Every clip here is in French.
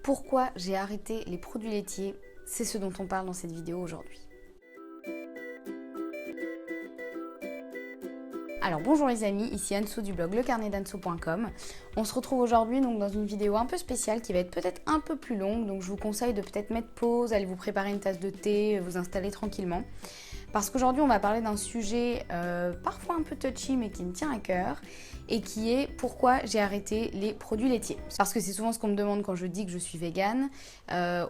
Pourquoi j'ai arrêté les produits laitiers? C'est ce dont on parle dans cette vidéo aujourd'hui. Alors bonjour les amis, ici Anso du blog lecarnetdanso.com. On se retrouve aujourd'hui donc dans une vidéo un peu spéciale qui va être peut-être un peu plus longue, donc je vous conseille de peut-être mettre pause, aller vous préparer une tasse de thé, vous installer tranquillement. Parce qu'aujourd'hui on va parler d'un sujet parfois un peu touchy mais qui me tient à cœur et qui est pourquoi j'ai arrêté les produits laitiers. Parce que c'est souvent ce qu'on me demande quand je dis que je suis végane.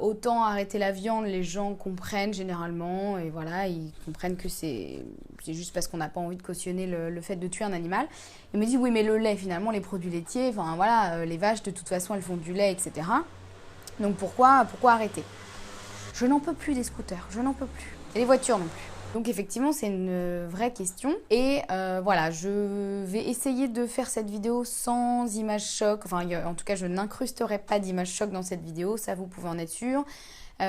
Autant arrêter la viande, les gens comprennent généralement et voilà, ils comprennent que c'est juste parce qu'on n'a pas envie de cautionner le fait de tuer un animal. Ils me disent oui mais le lait finalement, les produits laitiers, enfin voilà, les vaches de toute façon elles font du lait etc. Donc pourquoi arrêter? Je n'en peux plus des scooters, je n'en peux plus. Et les voitures non plus. Donc effectivement c'est une vraie question et voilà, je vais essayer de faire cette vidéo sans image choc, enfin en tout cas je n'incrusterai pas d'image choc dans cette vidéo, ça vous pouvez en être sûr, et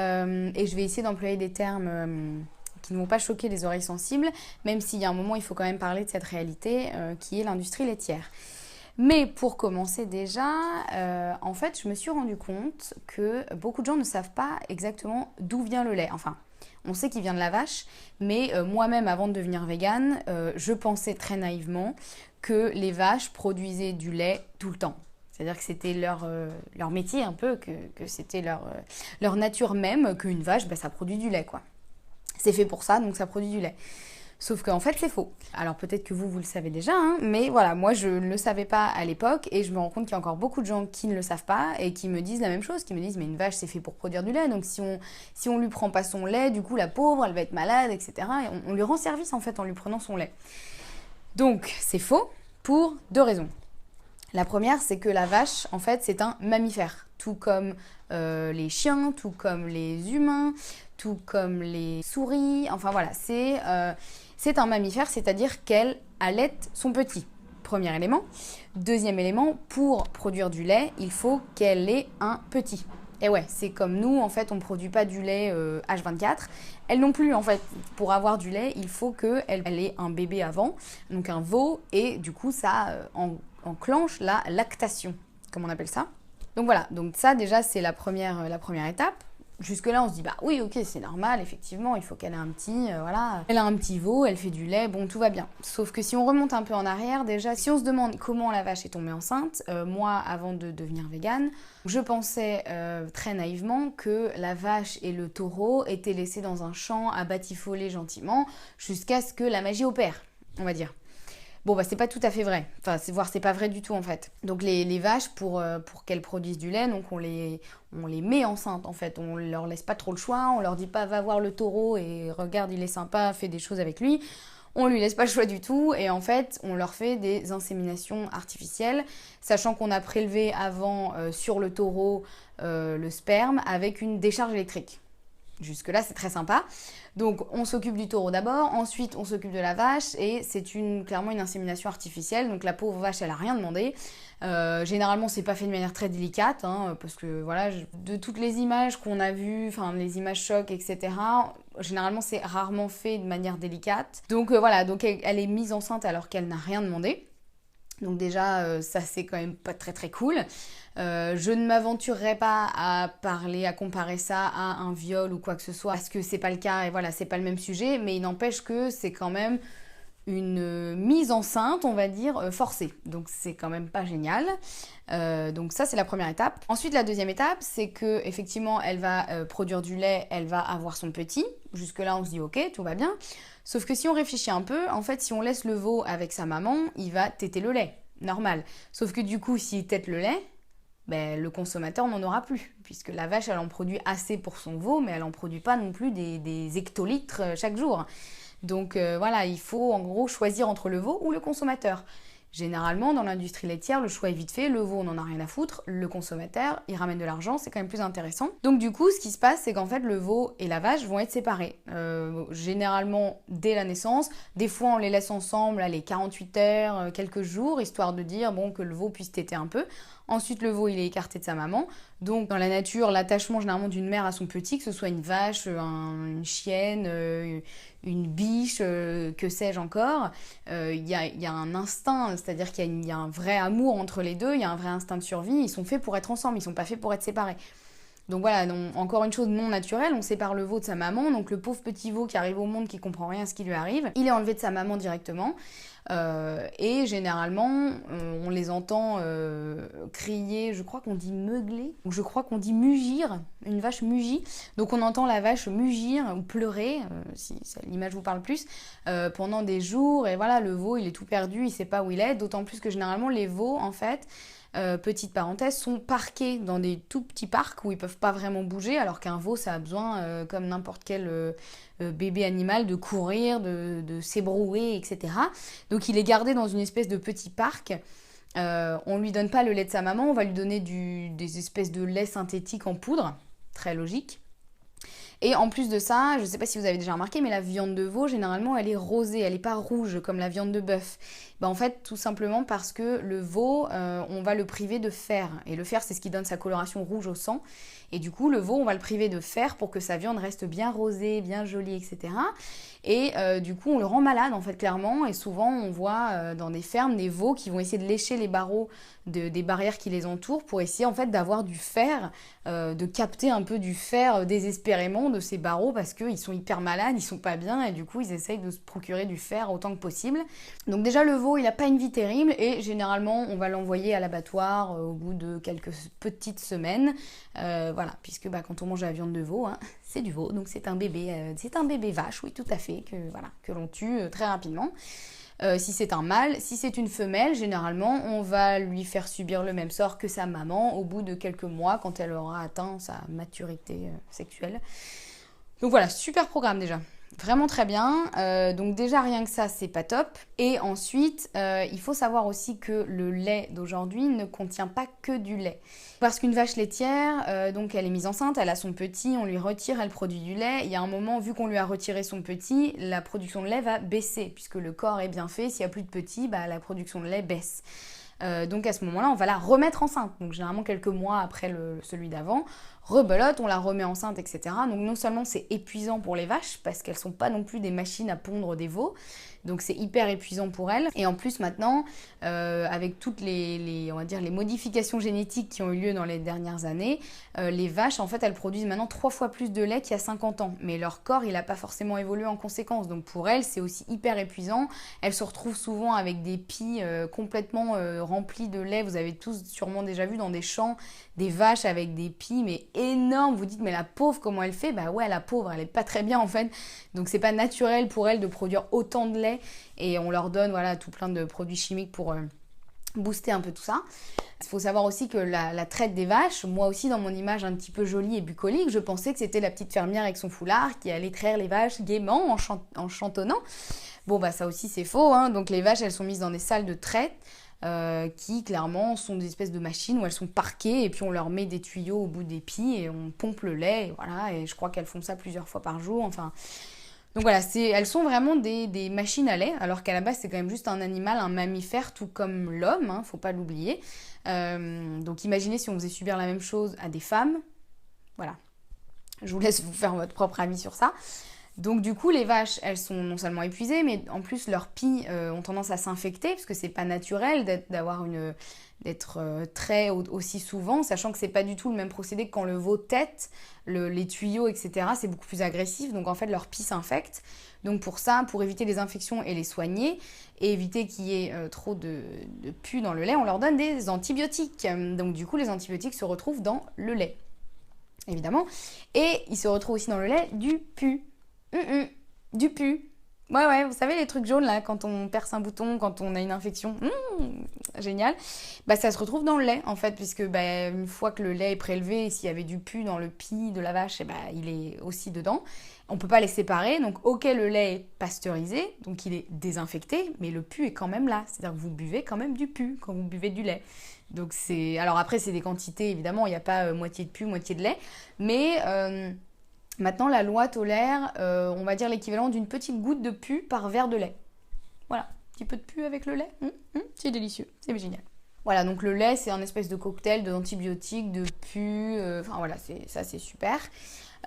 je vais essayer d'employer des termes qui ne vont pas choquer les oreilles sensibles, même s'il y a un moment il faut quand même parler de cette réalité qui est l'industrie laitière. Mais pour commencer déjà, en fait je me suis rendu compte que beaucoup de gens ne savent pas exactement d'où vient le lait, enfin on sait qu'il vient de la vache, mais moi-même, avant de devenir végane, je pensais très naïvement que les vaches produisaient du lait tout le temps. C'est-à-dire que c'était leur métier un peu, que c'était leur nature même, qu'une vache, ça produit du lait, quoi. C'est fait pour ça, donc ça produit du lait. Sauf qu'en fait, c'est faux. Alors peut-être que vous le savez déjà, hein, mais voilà, moi je ne le savais pas à l'époque et je me rends compte qu'il y a encore beaucoup de gens qui ne le savent pas et qui me disent la même chose, qui me disent mais une vache c'est fait pour produire du lait, donc si on lui prend pas son lait, du coup la pauvre elle va être malade, etc. Et on lui rend service en fait en lui prenant son lait. Donc c'est faux pour deux raisons. La première, c'est que la vache, en fait, c'est un mammifère, tout comme les chiens, tout comme les humains, tout comme les souris, enfin voilà, c'est un mammifère, c'est-à-dire qu'elle allaite son petit, premier élément. Deuxième élément, pour produire du lait, il faut qu'elle ait un petit. Et ouais, c'est comme nous, en fait, on ne produit pas du lait H24. Elle non plus, en fait, pour avoir du lait, il faut qu'elle ait un bébé avant, donc un veau, et du coup, ça enclenche la lactation, comme on appelle ça. Donc voilà, donc ça déjà, c'est la première étape. Jusque-là, on se dit, bah oui, ok, c'est normal, effectivement, il faut qu'elle ait un petit, voilà. Elle a un petit veau, elle fait du lait, bon, tout va bien. Sauf que si on remonte un peu en arrière, déjà, si on se demande comment la vache est tombée enceinte, moi, avant de devenir végane, je pensais très naïvement que la vache et le taureau étaient laissés dans un champ à batifoler gentiment jusqu'à ce que la magie opère, on va dire. Bon, c'est pas tout à fait vrai. Enfin, c'est pas vrai du tout, en fait. Donc, les vaches, pour qu'elles produisent du lait, donc on les met enceintes, en fait. On leur laisse pas trop le choix. On leur dit pas, va voir le taureau et regarde, il est sympa, fais des choses avec lui. On lui laisse pas le choix du tout. Et en fait, on leur fait des inséminations artificielles, sachant qu'on a prélevé avant sur le taureau le sperme avec une décharge électrique. Jusque-là, c'est très sympa. Donc, on s'occupe du taureau d'abord, ensuite, on s'occupe de la vache et c'est clairement une insémination artificielle. Donc, la pauvre vache, elle a rien demandé. Généralement, c'est pas fait de manière très délicate, hein, parce que voilà, de toutes les images qu'on a vues, enfin, les images chocs, etc., généralement, c'est rarement fait de manière délicate. Donc, voilà, donc elle est mise enceinte alors qu'elle n'a rien demandé. Donc déjà, ça c'est quand même pas très très cool. Je ne m'aventurerai pas à comparer ça à un viol ou quoi que ce soit, parce que c'est pas le cas et voilà, c'est pas le même sujet, mais il n'empêche que c'est quand même une mise enceinte, on va dire, forcée. Donc c'est quand même pas génial. Donc ça c'est la première étape. Ensuite la deuxième étape, c'est que effectivement elle va produire du lait, elle va avoir son petit. Jusque là on se dit ok, tout va bien. Sauf que si on réfléchit un peu, en fait si on laisse le veau avec sa maman, il va téter le lait, normal. Sauf que du coup s'il tète le lait, le consommateur n'en aura plus, puisque la vache elle en produit assez pour son veau, mais elle en produit pas non plus des hectolitres chaque jour. Donc voilà, il faut en gros choisir entre le veau ou le consommateur. Généralement, dans l'industrie laitière, le choix est vite fait. Le veau, on n'en a rien à foutre. Le consommateur, il ramène de l'argent, c'est quand même plus intéressant. Donc du coup, ce qui se passe, c'est qu'en fait, le veau et la vache vont être séparés. Généralement, dès la naissance. Des fois, on les laisse ensemble, allez, 48 heures, quelques jours, histoire de dire que le veau puisse téter un peu. Ensuite, le veau, il est écarté de sa maman. Donc, dans la nature, l'attachement généralement d'une mère à son petit, que ce soit une vache, une chienne, une biche, que sais-je encore, il y a un instinct, c'est-à-dire qu'il y a un vrai amour entre les deux, il y a un vrai instinct de survie. Ils sont faits pour être ensemble, ils sont pas faits pour être séparés. Donc voilà, donc, encore une chose non naturelle, on sépare le veau de sa maman, donc le pauvre petit veau qui arrive au monde, qui comprend rien à ce qui lui arrive, il est enlevé de sa maman directement, et généralement, on les entend crier, je crois qu'on dit meugler, ou je crois qu'on dit mugir, une vache mugit, donc on entend la vache mugir ou pleurer, si l'image vous parle plus, pendant des jours, et voilà, le veau il est tout perdu, il sait pas où il est, d'autant plus que généralement les veaux, en fait, petite parenthèse, sont parqués dans des tout petits parcs où ils peuvent pas vraiment bouger, alors qu'un veau, ça a besoin, comme n'importe quel bébé animal, de courir, de s'ébrouer, etc. Donc il est gardé dans une espèce de petit parc. On lui donne pas le lait de sa maman, on va lui donner des espèces de lait synthétique en poudre, très logique. Et en plus de ça, je ne sais pas si vous avez déjà remarqué, mais la viande de veau, généralement, elle est rosée, elle n'est pas rouge comme la viande de bœuf. En fait, tout simplement parce que le veau, on va le priver de fer. Et le fer, c'est ce qui donne sa coloration rouge au sang. Et du coup, le veau, on va le priver de fer pour que sa viande reste bien rosée, bien jolie, etc. Et du coup, on le rend malade, en fait, clairement. Et souvent, on voit dans des fermes des veaux qui vont essayer de lécher les barreaux des barrières qui les entourent pour essayer, en fait, d'avoir du fer, de capter un peu du fer désespérément de ces barreaux parce qu'ils sont hyper malades, ils sont pas bien et du coup, ils essayent de se procurer du fer autant que possible. Donc déjà, le veau, il n'a pas une vie terrible et généralement, on va l'envoyer à l'abattoir au bout de quelques petites semaines. Voilà, puisque quand on mange la viande de veau, hein, c'est du veau, donc c'est un bébé vache, oui, tout à fait, que l'on tue très rapidement. Si c'est un mâle, si c'est une femelle, généralement, on va lui faire subir le même sort que sa maman au bout de quelques mois quand elle aura atteint sa maturité sexuelle. Donc voilà, super programme déjà. Vraiment très bien. Donc déjà rien que ça, c'est pas top. Et ensuite, il faut savoir aussi que le lait d'aujourd'hui ne contient pas que du lait. Parce qu'une vache laitière, donc elle est mise enceinte, elle a son petit, on lui retire, elle produit du lait. Il y a un moment, vu qu'on lui a retiré son petit, la production de lait va baisser. Puisque le corps est bien fait, s'il n'y a plus de petit, la production de lait baisse. Donc à ce moment-là, on va la remettre enceinte. Donc généralement quelques mois après celui d'avant. Rebelote, on la remet enceinte, etc. Donc non seulement c'est épuisant pour les vaches, parce qu'elles ne sont pas non plus des machines à pondre des veaux, donc c'est hyper épuisant pour elles. Et en plus maintenant, avec toutes on va dire, les modifications génétiques qui ont eu lieu dans les dernières années, les vaches, en fait, elles produisent maintenant 3 fois plus de lait qu'il y a 50 ans. Mais leur corps, il n'a pas forcément évolué en conséquence. Donc pour elles, c'est aussi hyper épuisant. Elles se retrouvent souvent avec des pies complètement remplies de lait. Vous avez tous sûrement déjà vu dans des champs des vaches avec des pies, mais énormes. Vous dites, mais la pauvre, comment elle fait? Bah ouais, la pauvre, elle est pas très bien en fait. Donc c'est pas naturel pour elle de produire autant de lait. Et on leur donne voilà, tout plein de produits chimiques pour booster un peu tout ça. Il faut savoir aussi que la traite des vaches, moi aussi dans mon image un petit peu jolie et bucolique, je pensais que c'était la petite fermière avec son foulard qui allait traire les vaches gaiement en chantonnant. Bon ça aussi c'est faux, hein. Donc les vaches elles sont mises dans des salles de traite qui clairement sont des espèces de machines où elles sont parquées et puis on leur met des tuyaux au bout des pieds et on pompe le lait et voilà, et je crois qu'elles font ça plusieurs fois par jour, enfin. Donc voilà, elles sont vraiment des machines à lait, alors qu'à la base c'est quand même juste un animal, un mammifère, tout comme l'homme, hein, faut pas l'oublier. Donc imaginez si on faisait subir la même chose à des femmes. Voilà, je vous laisse vous faire votre propre avis sur ça. Donc du coup les vaches, elles sont non seulement épuisées, mais en plus leurs pies ont tendance à s'infecter, parce que c'est pas naturel d'être trait aussi souvent, sachant que c'est pas du tout le même procédé que quand le veau tète, les tuyaux, etc. C'est beaucoup plus agressif, donc en fait leurs pies s'infectent. Donc pour ça, pour éviter les infections et les soigner, et éviter qu'il y ait trop de pus dans le lait, on leur donne des antibiotiques. Donc du coup les antibiotiques se retrouvent dans le lait, évidemment, et ils se retrouvent aussi dans le lait du pus. Du pus. Ouais, vous savez les trucs jaunes là, quand on perce un bouton, quand on a une infection. Génial. Ça se retrouve dans le lait en fait, puisque une fois que le lait est prélevé, s'il y avait du pus dans le pis de la vache, il est aussi dedans. On peut pas les séparer, donc ok le lait est pasteurisé, donc il est désinfecté, mais le pus est quand même là. C'est-à-dire que vous buvez quand même du pus quand vous buvez du lait. Donc alors après c'est des quantités évidemment, il n'y a pas moitié de pus, moitié de lait, mais maintenant, la loi tolère, on va dire l'équivalent d'une petite goutte de pus par verre de lait. Voilà, un petit peu de pus avec le lait, c'est délicieux, c'est génial. Voilà, donc le lait, c'est un espèce de cocktail d'antibiotiques, de pus, voilà, ça c'est super.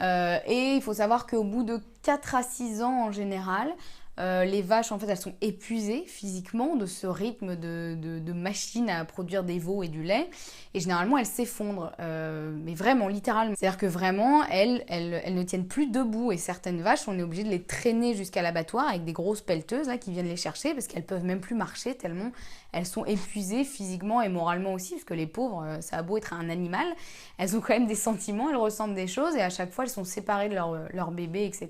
Et il faut savoir qu'au bout de 4 à 6 ans en général, Les vaches, en fait, elles sont épuisées physiquement de ce rythme de machine à produire des veaux et du lait. Et généralement, elles s'effondrent. Mais vraiment, littéralement. C'est-à-dire que vraiment, elles ne tiennent plus debout. Et certaines vaches, on est obligé de les traîner jusqu'à l'abattoir avec des grosses pelleteuses là, qui viennent les chercher parce qu'elles peuvent même plus marcher tellement elles sont épuisées physiquement et moralement aussi. Parce que les pauvres, ça a beau être un animal, elles ont quand même des sentiments, elles ressentent des choses. Et à chaque fois, elles sont séparées de leur bébé, etc.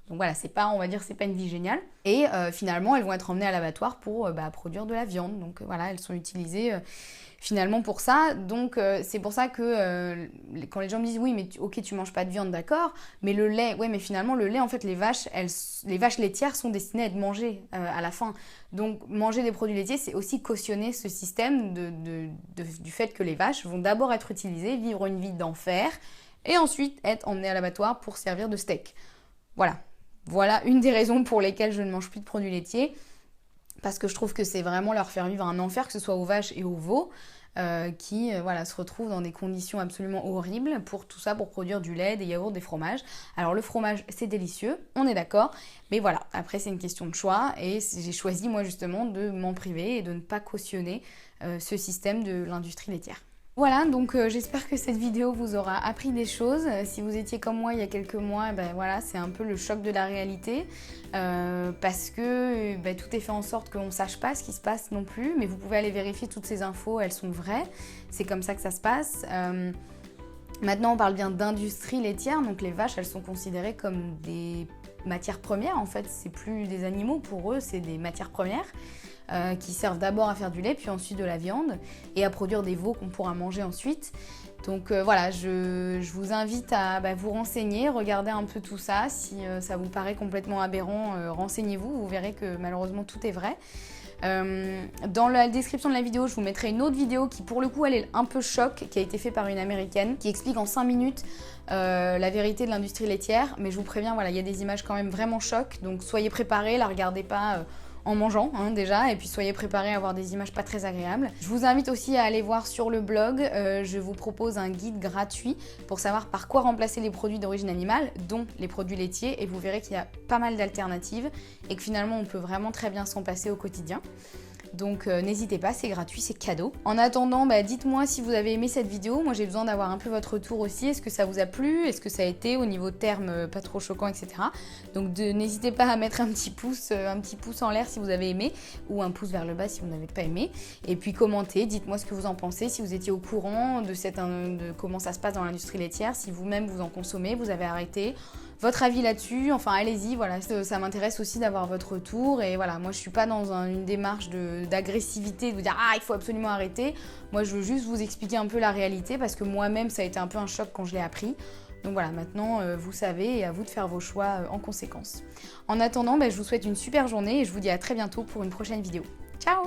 Donc voilà, c'est pas, on va dire, c'est pas une vie géniale. Et finalement, elles vont être emmenées à l'abattoir pour produire de la viande. Donc voilà, elles sont utilisées finalement pour ça. Donc c'est pour ça que quand les gens me disent oui, mais ok, tu manges pas de viande, d'accord, mais le lait, ouais, mais finalement le lait, en fait, les vaches laitières sont destinées à être mangées à la fin. Donc manger des produits laitiers, c'est aussi cautionner ce système du fait que les vaches vont d'abord être utilisées, vivre une vie d'enfer, et ensuite être emmenées à l'abattoir pour servir de steak. Voilà une des raisons pour lesquelles je ne mange plus de produits laitiers, parce que je trouve que c'est vraiment leur faire vivre un enfer, que ce soit aux vaches et aux veaux, qui se retrouvent dans des conditions absolument horribles pour tout ça, pour produire du lait, des yaourts, des fromages. Alors le fromage, c'est délicieux, on est d'accord, mais voilà, après c'est une question de choix, et j'ai choisi moi justement de m'en priver et de ne pas cautionner ce système de l'industrie laitière. Voilà, donc j'espère que cette vidéo vous aura appris des choses. Si vous étiez comme moi il y a quelques mois, ben voilà, c'est un peu le choc de la réalité parce que tout est fait en sorte qu'on ne sache pas ce qui se passe non plus, mais vous pouvez aller vérifier toutes ces infos, elles sont vraies. C'est comme ça que ça se passe. Maintenant, on parle bien d'industrie laitière, donc les vaches, elles sont considérées comme des matières premières. En fait, c'est plus des animaux pour eux, c'est des matières premières. Qui servent d'abord à faire du lait, puis ensuite de la viande, et à produire des veaux qu'on pourra manger ensuite. Donc voilà, je vous invite à vous renseigner, regarder un peu tout ça. Si ça vous paraît complètement aberrant, renseignez-vous, vous verrez que malheureusement tout est vrai. Dans la description de la vidéo, je vous mettrai une autre vidéo qui pour le coup elle est un peu choc, qui a été faite par une américaine, qui explique en 5 minutes la vérité de l'industrie laitière. Mais je vous préviens, voilà, il y a des images quand même vraiment choc, donc soyez préparés, la regardez pas en mangeant déjà, et puis soyez préparés à avoir des images pas très agréables. Je vous invite aussi à aller voir sur le blog, je vous propose un guide gratuit pour savoir par quoi remplacer les produits d'origine animale, dont les produits laitiers, et vous verrez qu'il y a pas mal d'alternatives et que finalement on peut vraiment très bien s'en passer au quotidien. Donc n'hésitez pas, c'est gratuit, c'est cadeau. En attendant, dites-moi si vous avez aimé cette vidéo. Moi j'ai besoin d'avoir un peu votre retour aussi. Est-ce que ça vous a plu? Est-ce que ça a été au niveau termes pas trop choquant, etc. Donc n'hésitez pas à mettre un petit pouce en l'air si vous avez aimé, ou un pouce vers le bas si vous n'avez pas aimé. Et puis commentez, dites-moi ce que vous en pensez, si vous étiez au courant de comment ça se passe dans l'industrie laitière, si vous-même vous en consommez, vous avez arrêté. Votre avis là-dessus, enfin allez-y, voilà, ça m'intéresse aussi d'avoir votre retour. Et voilà, moi je suis pas dans une démarche d'agressivité, de vous dire ah il faut absolument arrêter. Moi je veux juste vous expliquer un peu la réalité parce que moi-même ça a été un peu un choc quand je l'ai appris. Donc voilà, maintenant vous savez et à vous de faire vos choix en conséquence. En attendant, je vous souhaite une super journée et je vous dis à très bientôt pour une prochaine vidéo. Ciao!